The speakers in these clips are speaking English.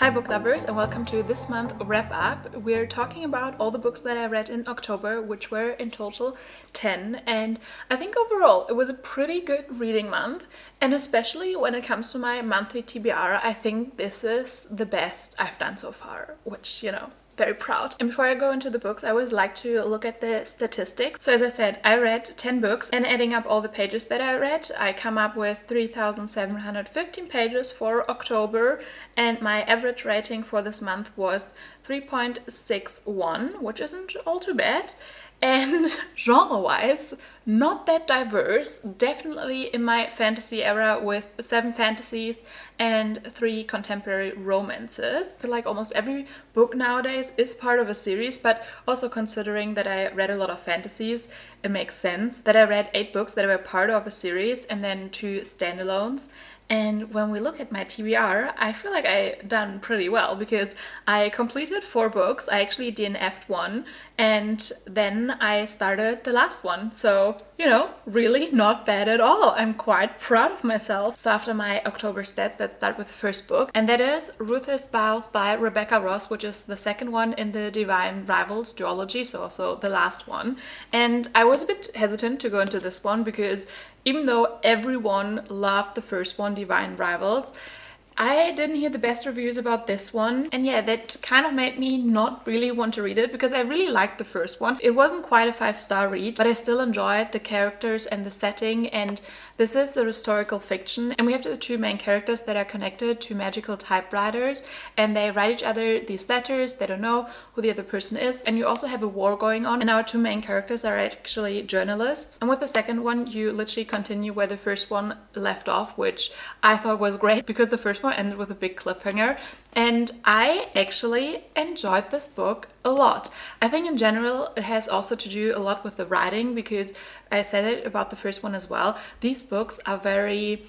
Hi book lovers, and welcome to this month wrap up. We're talking about all the books that I read in October, which were in total 10, and I think overall it was a pretty good reading month, and especially when it comes to my monthly TBR, I think this is the best I've done so far, which, very proud. And before I go into the books, I always like to look at the statistics. So as I said, I read 10 books, and adding up all the pages that I read, I come up with 3,715 pages for October, and my average rating for this month was 3.61, which isn't all too bad. And genre-wise, not that diverse, definitely in my fantasy era with 7 fantasies and 3 contemporary romances. I feel like almost every book nowadays is part of a series, but also considering that I read a lot of fantasies, it makes sense that I read 8 books that were part of a series and then 2 standalones. And when we look at my TBR, I feel like I done pretty well because I completed 4 books. I actually DNF'd one, and then I started the last one. So, really not bad at all. I'm quite proud of myself. So after my October stats, let's start with the first book. And that is Ruthless Vows by Rebecca Ross, which is the second one in the Divine Rivals duology, so also the last one. And I was a bit hesitant to go into this one because even though everyone loved the first one, Divine Rivals, I didn't hear the best reviews about this one. And yeah, that kind of made me not really want to read it because I really liked the first one. It wasn't quite a 5-star read, but I still enjoyed the characters and the setting. And this is a historical fiction, and we have the 2 main characters that are connected to magical typewriters, and they write each other these letters. They don't know who the other person is, and you also have a war going on, and our 2 main characters are actually journalists. And with the second one, you literally continue where the first one left off, which I thought was great because the first one ended with a big cliffhanger, and I actually enjoyed this book a lot. I think in general it has also to do a lot with the writing, because I said it about the first one as well. These books are very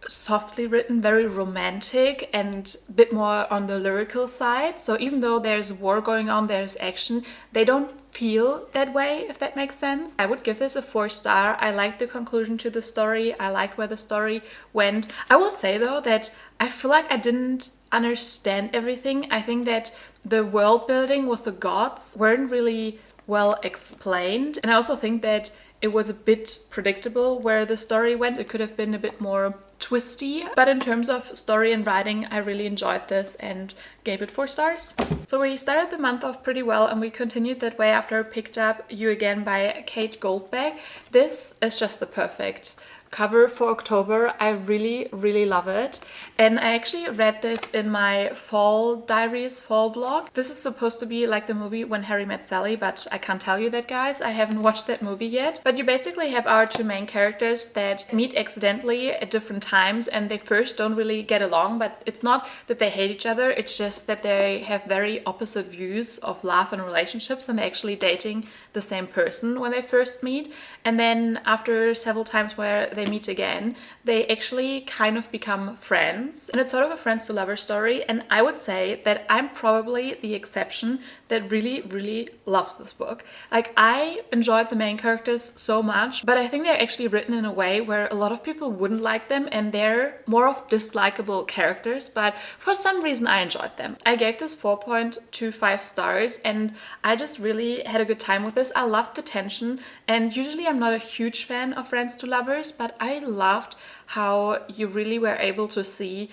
softly written, very romantic, and a bit more on the lyrical side. So even though there's war going on, there's action, they don't feel that way, if that makes sense. I would give this a 4-star. I liked the conclusion to the story. I liked where the story went. I will say though that I feel like I didn't understand everything. I think that the world building with the gods weren't really well explained, and I also think that it was a bit predictable where the story went. It could have been a bit more twisty. But in terms of story and writing, I really enjoyed this and gave it 4 stars. So we started the month off pretty well, and we continued that way after I picked up You Again by Kate Goldberg. This is just the perfect cover for October. I really, really love it. And I actually read this in my fall diaries, fall vlog. This is supposed to be like the movie When Harry Met Sally, but I can't tell you that, guys. I haven't watched that movie yet. But you basically have our 2 main characters that meet accidentally at different times, and they first don't really get along, but it's not that they hate each other, it's just that they have very opposite views of love and relationships, and they're actually dating the same person when they first meet. And then after several times where they meet again, they actually kind of become friends. And it's sort of a friends to lovers story. And I would say that I'm probably the exception that really, really loves this book. Like, I enjoyed the main characters so much, but I think they're actually written in a way where a lot of people wouldn't like them, and they're more of dislikable characters, but for some reason I enjoyed them. I gave this 4.25 stars, and I just really had a good time with this. I loved the tension, and usually I'm not a huge fan of friends to lovers, but I loved how you really were able to see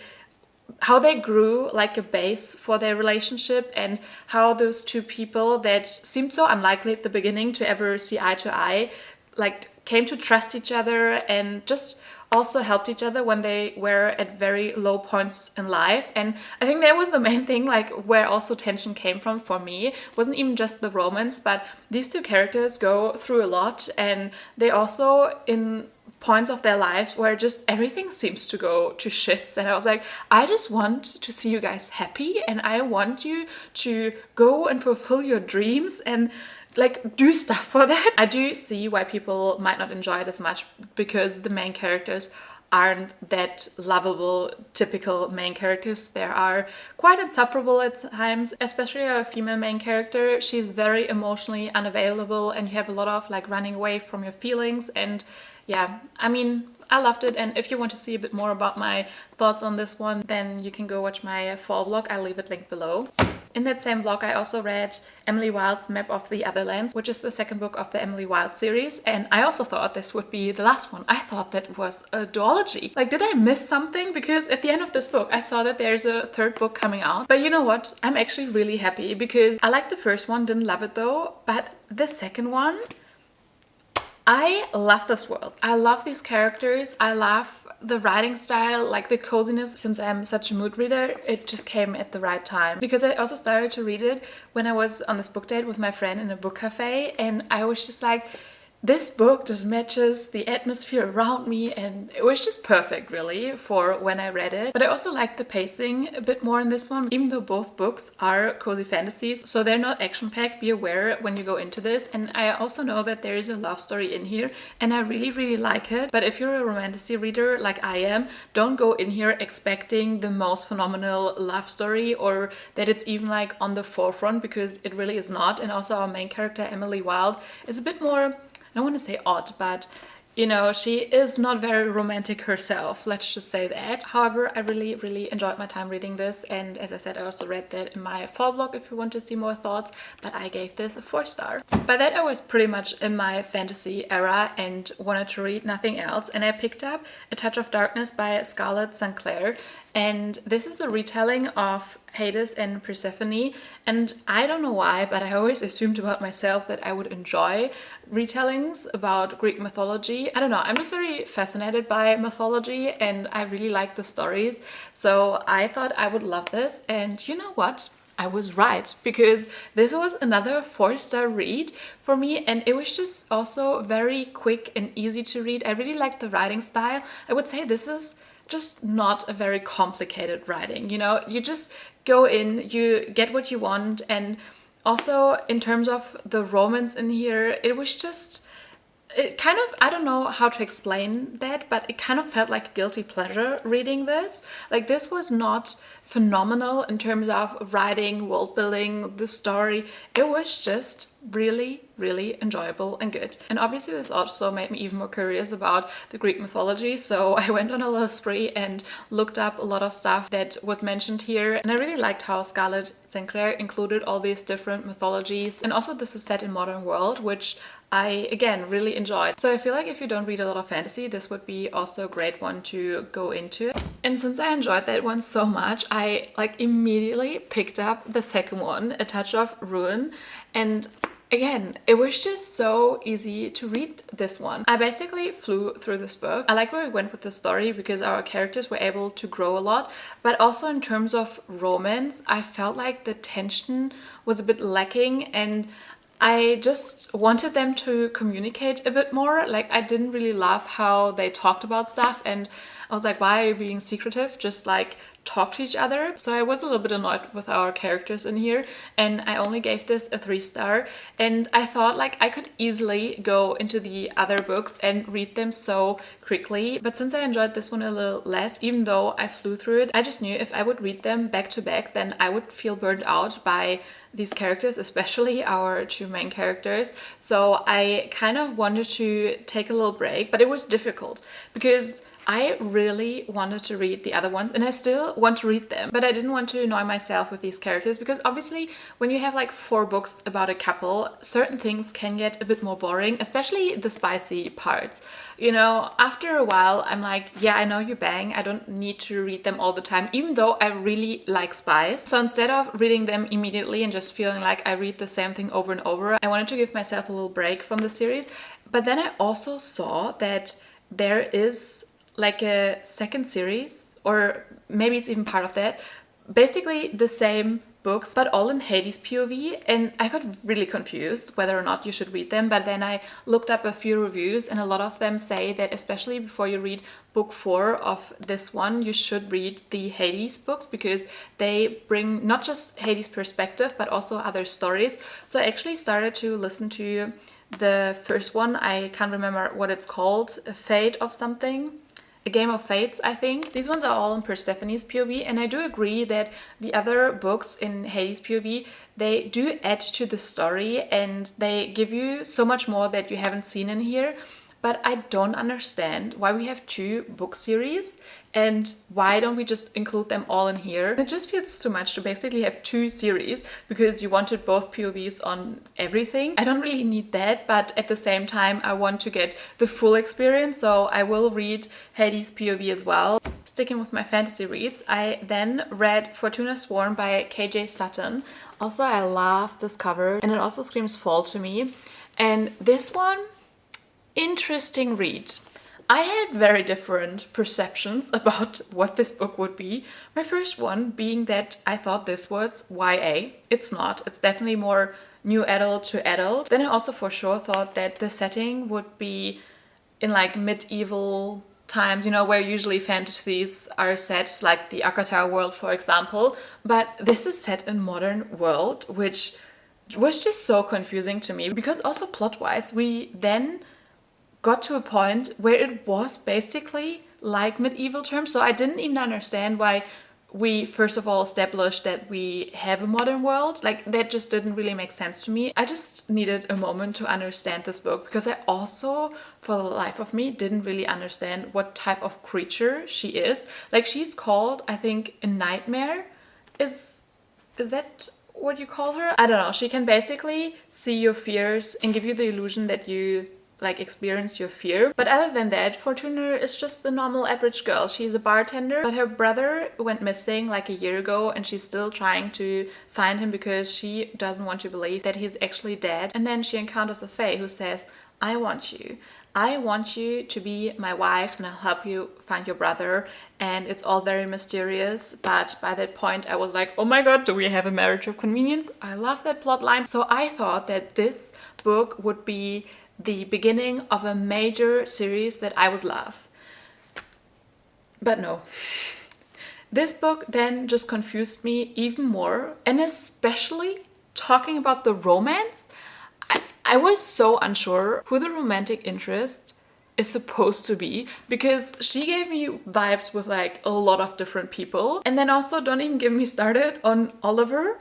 how they grew like a base for their relationship, and how those 2 people that seemed so unlikely at the beginning to ever see eye to eye, like, came to trust each other and just also helped each other when they were at very low points in life. And I think that was the main thing, like, where also tension came from for me. It wasn't even just the romance, but these 2 characters go through a lot, and they also in points of their lives where just everything seems to go to shits, and I was like, I just want to see you guys happy, and I want you to go and fulfill your dreams and like do stuff for that. I do see why people might not enjoy it as much, because the main characters aren't that lovable, typical main characters. They are quite insufferable at times, especially our female main character. She's very emotionally unavailable, and you have a lot of like running away from your feelings, and yeah, I mean, I loved it, and if you want to see a bit more about my thoughts on this one, then you can go watch my fall vlog. I'll leave it linked below. In that same vlog, I also read Emily Wilde's Map of the Otherlands, which is the second book of the Emily Wilde series, and I also thought this would be the last one. I thought that was a duology. Like, did I miss something? Because at the end of this book, I saw that there's a third book coming out. But you know what? I'm actually really happy because I liked the first one, didn't love it though, but the second one, I love this world. I love these characters. I love the writing style, like the coziness. Since I'm such a mood reader, it just came at the right time. Because I also started to read it when I was on this book date with my friend in a book cafe, and I was just like, this book just matches the atmosphere around me, and it was just perfect really for when I read it. But I also liked the pacing a bit more in this one, even though both books are cozy fantasies, so they're not action-packed. Be aware when you go into this. And I also know that there is a love story in here, and I really like it. But if you're a romantasy reader like I am, don't go in here expecting the most phenomenal love story or that it's even like on the forefront, because it really is not. And also our main character, Emily Wilde, is a bit more, I don't want to say odd, but you know, she is not very romantic herself, let's just say that. However, I really enjoyed my time reading this, and as I said, I also read that in my fall vlog if you want to see more thoughts, but I gave this a 4-star. By that I was pretty much in my fantasy era and wanted to read nothing else, and I picked up A Touch of Darkness by Scarlett St. Clair. And this is a retelling of Hades and Persephone, and I don't know why, but I always assumed about myself that I would enjoy retellings about Greek mythology. I don't know, I'm just very fascinated by mythology and I really like the stories, so I thought I would love this. And you know what? I was right, because this was another 4-star read for me, and it was just also very quick and easy to read. I really liked the writing style. I would say this is just not a very complicated writing, you know, you just go in, you get what you want. And also in terms of the romance in here, it was just, it kind of, I don't know how to explain that, but it kind of felt like a guilty pleasure reading this. Like, this was not phenomenal in terms of writing, world building, the story. It was just really enjoyable and good. And obviously this also made me even more curious about the Greek mythology, so I went on a little spree and looked up a lot of stuff that was mentioned here. And I really liked how Scarlett St. Clair included all these different mythologies, and also this is set in modern world, which I again really enjoyed. So I feel like if you don't read a lot of fantasy, this would be also a great one to go into. And since I enjoyed that one so much, I like immediately picked up the second one, A Touch of Ruin. And again, it was just so easy to read this one. I basically flew through this book. I like where we went with the story because our characters were able to grow a lot, but also in terms of romance, I felt like the tension was a bit lacking, and I just wanted them to communicate a bit more. Like, I didn't really love how they talked about stuff, and I was like, why are you being secretive? Just like talk to each other. So I was a little bit annoyed with our characters in here, and I only gave this a 3-star. And I thought like I could easily go into the other books and read them so quickly, but since I enjoyed this one a little less, even though I flew through it, I just knew if I would read them back to back, then I would feel burned out by these characters, especially our two main characters. So I kind of wanted to take a little break, but it was difficult because I really wanted to read the other ones, and I still want to read them, but I didn't want to annoy myself with these characters, because obviously when you have like 4 books about a couple, certain things can get a bit more boring, especially the spicy parts. You know, after a while I'm like, yeah, I know you bang, I don't need to read them all the time, even though I really like spice. So instead of reading them immediately and just feeling like I read the same thing over and over, I wanted to give myself a little break from the series. But then I also saw that there is like a second series, or maybe it's even part of that, basically the same books but all in Hades POV, and I got really confused whether or not you should read them. But then I looked up a few reviews, and a lot of them say that especially before you read book 4 of this one, you should read the Hades books, because they bring not just Hades perspective but also other stories. So I actually started to listen to the first one. I can't remember what it's called, A Fate of something, A Game of Fates, I think. These ones are all in Persephone's POV, and I do agree that the other books in Hades POV, they do add to the story and they give you so much more that you haven't seen in here. but I don't understand why we have 2 book series and why don't we just include them all in here. It just feels too much to basically have 2 series because you wanted both POVs on everything. I don't really need that, but at the same time I want to get the full experience, so I will read Heidi's POV as well. Sticking with my fantasy reads, I then read Fortuna Sworn by KJ Sutton. Also, I love this cover and it also screams fall to me. And this one, interesting read. I had very different perceptions about what this book would be. My first one being that I thought this was YA. It's not. It's definitely more new adult to adult. Then I also for sure thought that the setting would be in like medieval times, you know, where usually fantasies are set, like the Akatar world, for example. But this is set in modern world, which was just so confusing to me because also plot-wise, we then got to a point where it was basically like medieval terms. So I didn't even understand why we first of all established that we have a modern world. Like that just didn't really make sense to me. I just needed a moment to understand this book because I also, for the life of me, didn't really understand what type of creature she is. Like she's called, I think, a nightmare. Is that what you call her? I don't know. She can basically see your fears and give you the illusion that you like experience your fear. But other than that, Fortuna is just the normal average girl. She's a bartender, but her brother went missing like a year ago and she's still trying to find him because she doesn't want to believe that he's actually dead. And then she encounters a fae who says, I want you. I want you to be my wife and I'll help you find your brother. And it's all very mysterious. But by that point I was like, oh my god, do we have a marriage of convenience? I love that plot line. So I thought that this book would be the beginning of a major series that I would love. But no. This book then just confused me even more, and especially talking about the romance. I was so unsure who the romantic interest is supposed to be because she gave me vibes with like a lot of different people. And then also don't even get me started on Oliver.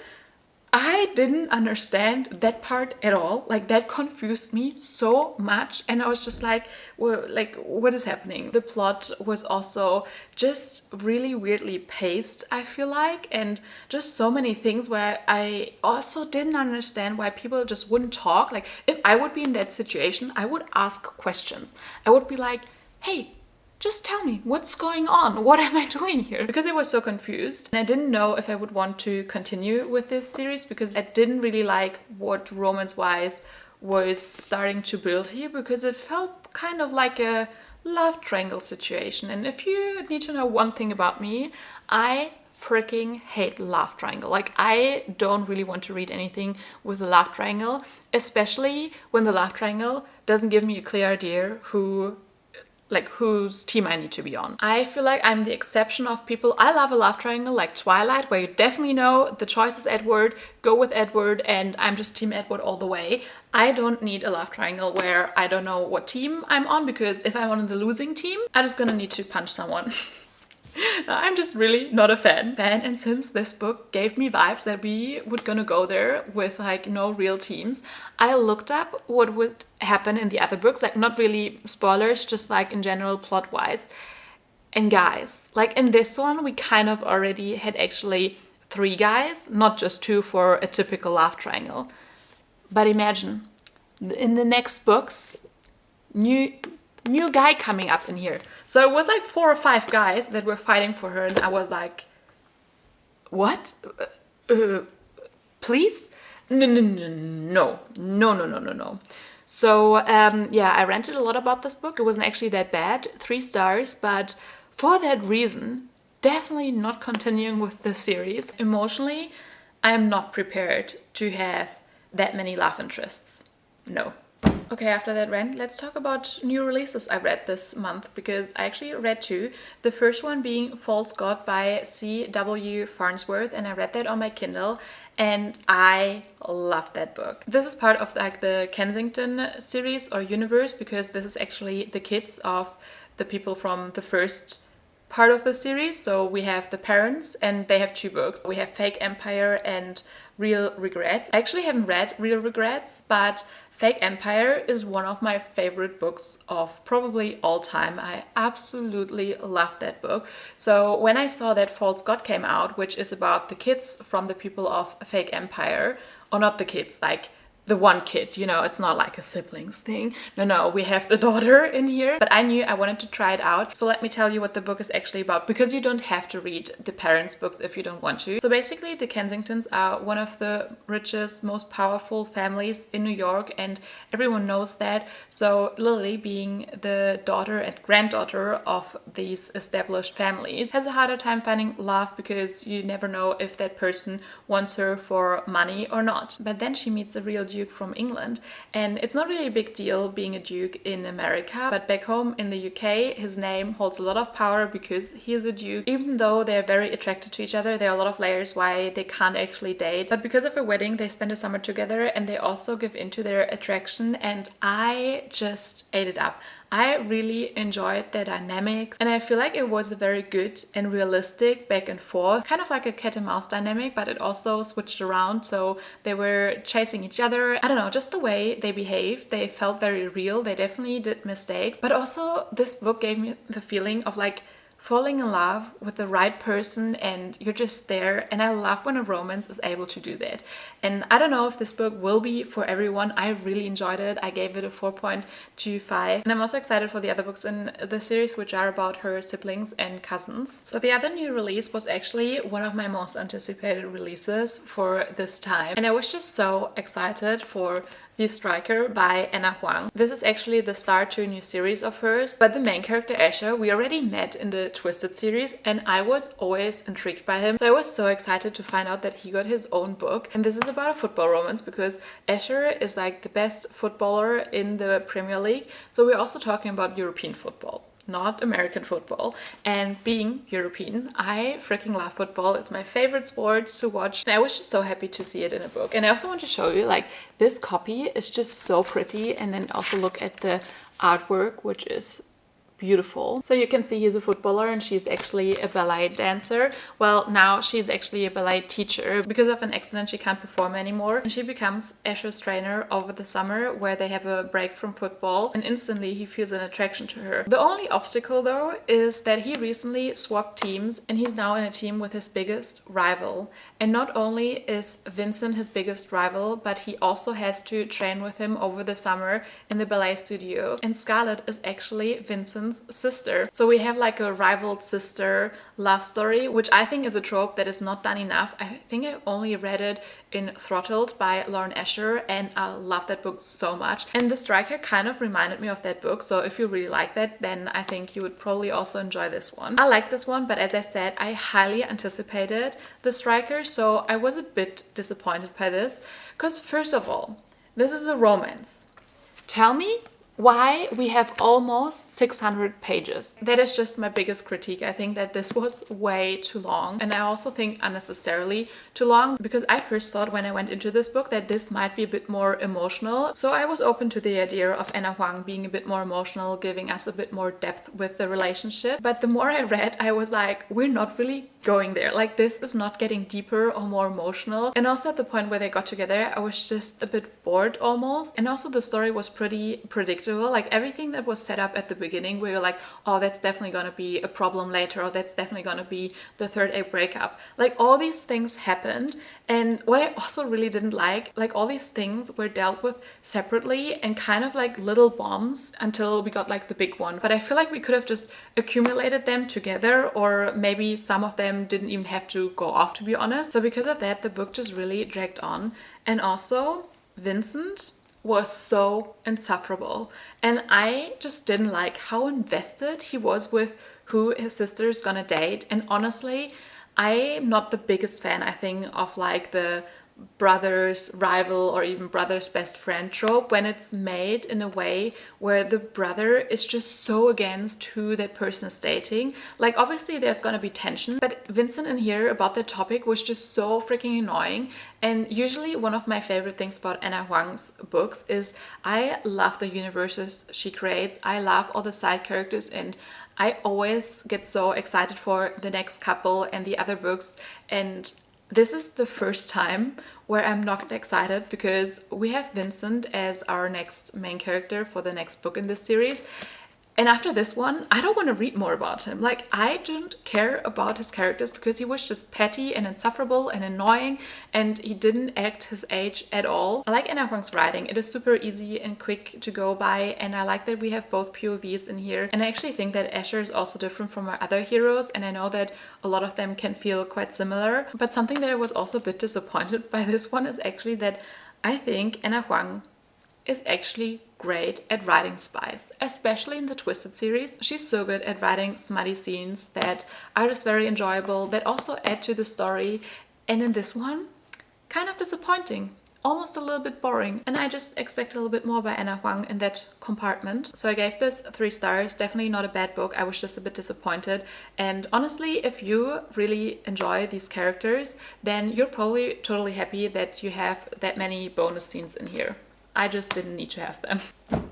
I didn't understand that part at all. Like that confused me so much and I was just like, well, like what is happening? The plot was also just really weirdly paced, I feel like, and just so many things where I also didn't understand why people just wouldn't talk. Like if I would be in that situation, I would ask questions. I would be like, hey, just tell me what's going on. What am I doing here? Because I was so confused and I didn't know if I would want to continue with this series because I didn't really like what romance-wise was starting to build here because it felt kind of like a love triangle situation. And if you need to know one thing about me, I freaking hate love triangle. Like I don't really want to read anything with a love triangle, especially when the love triangle doesn't give me a clear idea whose team I need to be on. I feel like I'm the exception of people. I love a love triangle like Twilight, where you definitely know the choice is Edward, go with Edward, and I'm just team Edward all the way. I don't need a love triangle where I don't know what team I'm on, because if I'm on the losing team, I'm just gonna need to punch someone. I'm just really not a fan. And since this book gave me vibes that we were gonna go there with like no real teams, I looked up what would happen in the other books, like not really spoilers, just like in general plot wise. And guys, like in this one, we kind of already had actually 3 guys, not just 2 for a typical love triangle. But imagine, in the next books, new guy coming up in here. So it was like 4 or 5 guys that were fighting for her and I was like, what? Please? No. So yeah, I ranted a lot about this book. It wasn't actually that bad, 3 stars, but for that reason, definitely not continuing with the series. Emotionally, I am not prepared to have that many love interests. No. Okay, after that rant, let's talk about new releases I read this month, because I actually read 2. The first one being False God by C.W. Farnsworth, and I read that on my Kindle and I loved that book. This is part of like the Kensington series or universe, because this is actually the kids of the people from the first part of the series. So we have the parents, and they have 2 books. We have Fake Empire and Real Regrets. I actually haven't read Real Regrets, but Fake Empire is one of my favorite books of probably all time. I absolutely loved that book. So when I saw that False God came out, which is about the kids from the people of Fake Empire, or not the kids, like the one kid, you know, it's not like a siblings thing. No, we have the daughter in here. But I knew I wanted to try it out. So let me tell you what the book is actually about, because you don't have to read the parents' books if you don't want to. So basically, the Kensingtons are one of the richest, most powerful families in New York, and everyone knows that. So Lily, being the daughter and granddaughter of these established families, has a harder time finding love, because you never know if that person wants her for money or not. But then she meets a real duke from England, and it's not really a big deal being a duke in America, but back home in the UK his name holds a lot of power because he is a duke. Even though they're very attracted to each other, there are a lot of layers why they can't actually date, but because of a wedding they spend a summer together, and they also give into their attraction, and I just ate it up. I really enjoyed their dynamics, and I feel like it was a very good and realistic back and forth, kind of like a cat and mouse dynamic, but it also switched around, so they were chasing each other. I don't know, just the way they behaved, they felt very real. They definitely did mistakes, but also this book gave me the feeling of like falling in love with the right person, and you're just there. And I love when a romance is able to do that. And I don't know if this book will be for everyone. I really enjoyed it. I gave it a 4.25, and I'm also excited for the other books in the series, which are about her siblings and cousins. So the other new release was actually one of my most anticipated releases for this time, and I was just so excited for The Striker by Ana Huang. This is actually the start to a new series of hers, but the main character Asher we already met in the Twisted series, and I was always intrigued by him. So I was so excited to find out that he got his own book, and this is about a football romance, because Asher is like the best footballer in the Premier League. So we're also talking about European football, not American football. And being European, I freaking love football. It's my favorite sport to watch, and I was just so happy to see it in a book. And I also want to show you, like, this copy is just so pretty, and then also look at the artwork, which is beautiful. So you can see he's a footballer and she's actually a ballet dancer. Well, now she's actually a ballet teacher. Because of an accident she can't perform anymore, and she becomes Asher's trainer over the summer, where they have a break from football, and instantly he feels an attraction to her. The only obstacle though is that he recently swapped teams, and he's now in a team with his biggest rival. And not only is Vincent his biggest rival, but he also has to train with him over the summer in the ballet studio. And Scarlett is actually Vincent's sister. So we have like a rival sister love story, which I think is a trope that is not done enough. I think I only read it in Throttled by Lauren Asher, and I love that book so much. And The Striker kind of reminded me of that book, so if you really like that, then I think you would probably also enjoy this one. I like this one, but as I said, I highly anticipated The Striker, so I was a bit disappointed by this, because first of all, this is a romance. Tell me why we have almost 600 pages. That is just my biggest critique. I think that this was way too long, and I also think unnecessarily too long, because I first thought when I went into this book that this might be a bit more emotional. So I was open to the idea of Ana Huang being a bit more emotional, giving us a bit more depth with the relationship. But the more I read, I was like, we're not really going there. Like, this is not getting deeper or more emotional. And also at the point where they got together, I was just a bit bored almost. And also the story was pretty predictable. Like, everything that was set up at the beginning, where you're like, oh, that's definitely gonna be a problem later, or that's definitely gonna be the third A breakup. Like, all these things happened. And what I also really didn't like all these things were dealt with separately and kind of like little bombs until we got like the big one. But I feel like we could have just accumulated them together, or maybe some of them didn't even have to go off, to be honest. So because of that, the book just really dragged on. And also, Vincent was so insufferable, and I just didn't like how invested he was with who his sister is gonna date. And honestly, I'm not the biggest fan, I think, of like the brother's rival or even brother's best friend trope, when it's made in a way where the brother is just so against who that person is dating. Like, obviously there's gonna be tension, but Vincent in here about the topic was just so freaking annoying. And usually one of my favorite things about Ana Huang's books is I love the universes she creates. I love all the side characters, and I always get so excited for the next couple and the other books, and this is the first time where I'm not excited because we have Vincent as our next main character for the next book in this series. And after this one, I don't want to read more about him. Like, I don't care about his characters because he was just petty and insufferable and annoying, and he didn't act his age at all. I like Ana Huang's writing. It is super easy and quick to go by, and I like that we have both POVs in here. And I actually think that Asher is also different from our other heroes, and I know that a lot of them can feel quite similar. But something that I was also a bit disappointed by this one is actually that I think Ana Huang is actually great at writing spies, especially in the Twisted series. She's so good at writing smutty scenes that are just very enjoyable, that also add to the story. And in this one, kind of disappointing, almost a little bit boring. And I just expect a little bit more by Ana Huang in that compartment. So I gave this 3 stars. Definitely not a bad book. I was just a bit disappointed. And honestly, if you really enjoy these characters, then you're probably totally happy that you have that many bonus scenes in here. I just didn't need to have them.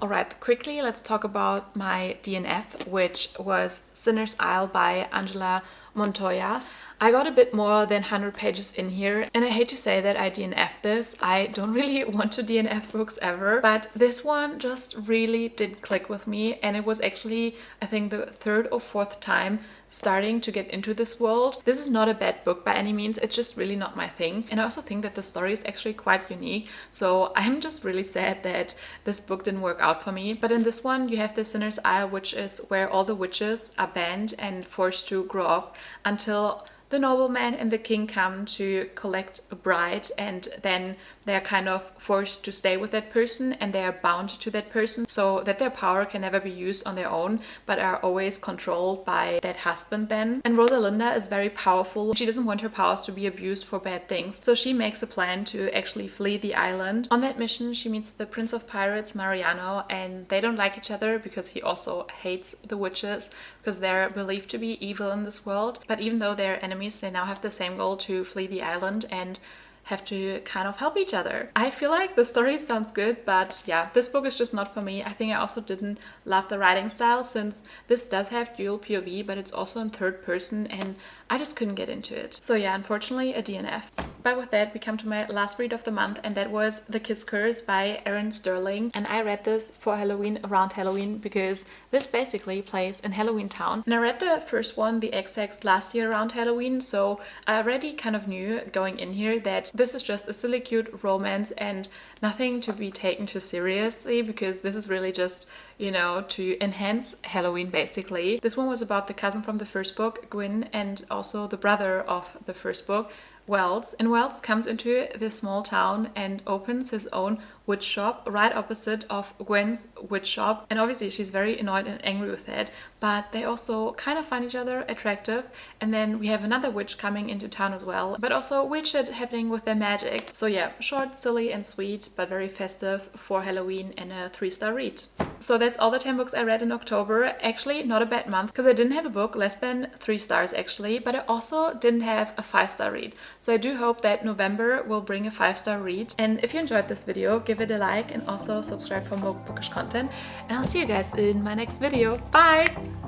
Alright, quickly let's talk about my DNF, which was Sinner's Isle by Angela Montoya. I got a bit more than 100 pages in here, and I hate to say that I DNF'd this. I don't really want to DNF books ever, but this one just really didn't click with me, and it was actually, I think, the 3rd or 4th time starting to get into this world. This is not a bad book by any means, it's just really not my thing. And I also think that the story is actually quite unique, so I'm just really sad that this book didn't work out for me. But in this one you have the Sinner's Isle, which is where all the witches are banned and forced to grow up until the nobleman and the king come to collect a bride, and then they're kind of forced to stay with that person, and they are bound to that person so that their power can never be used on their own but are always controlled by that husband then. And Rosalinda is very powerful. She doesn't want her powers to be abused for bad things, so she makes a plan to actually flee the island. On that mission she meets the Prince of Pirates, Mariano, and they don't like each other because he also hates the witches because they're believed to be evil in this world. But even though they're enemies, they now have the same goal to flee the island and have to kind of help each other. I feel like the story sounds good, but yeah, this book is just not for me. I think I also didn't love the writing style, since this does have dual POV, but it's also in 3rd person, and I just couldn't get into it. So yeah, unfortunately a DNF. But with that we come to my last read of the month, and that was The Kiss Curse by Erin Sterling. And I read this for Halloween, around Halloween, because this basically plays in Halloween Town. And I read the first one, The XX, last year around Halloween, so I already kind of knew going in here that this is just a silly cute romance and nothing to be taken too seriously, because this is really just, you know, to enhance Halloween basically. This one was about the cousin from the first book, Gwyn, and also the brother of the first book, Wilde. And Wilde comes into this small town and opens his own witch shop right opposite of Gwen's witch shop, and obviously she's very annoyed and angry with it, but they also kind of find each other attractive. And then we have another witch coming into town as well, but also weird shit happening with their magic. So yeah, short, silly and sweet, but very festive for Halloween, and a 3-star read. So that's all the 10 books I read in October. Actually not a bad month, because I didn't have a book less than 3 stars actually, but I also didn't have a 5-star read. So I do hope that November will bring a 5-star read. And if you enjoyed this video, give it a like and also subscribe for more bookish content. And I'll see you guys in my next video. Bye!